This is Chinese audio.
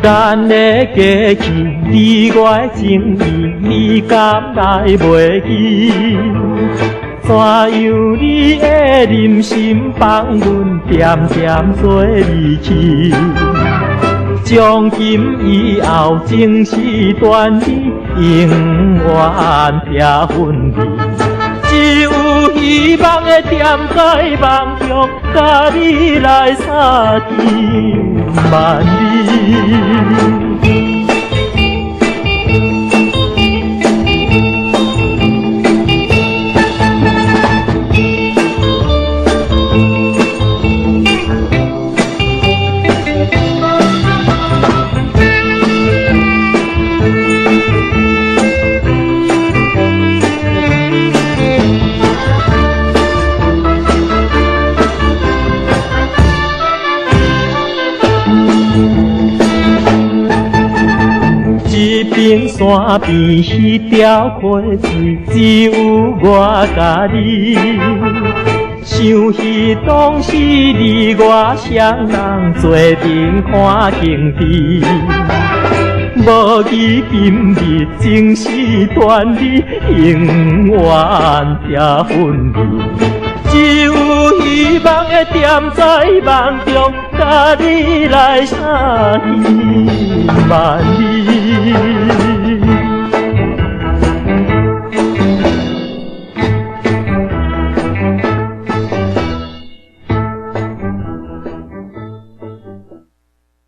咱的过去，你我的情义，你敢来袂记？怎样你的忍心放阮点点做离去？从今以后，情丝断理，永远拆分离。只有希望的踮在梦中，甲你来相见万里。一边山边迄条溪水，只有我甲你。想起当时你我双人做阵看景致，无记今日情丝断理，永远拆分离。只有希望会踮在梦中，甲你来相见万里。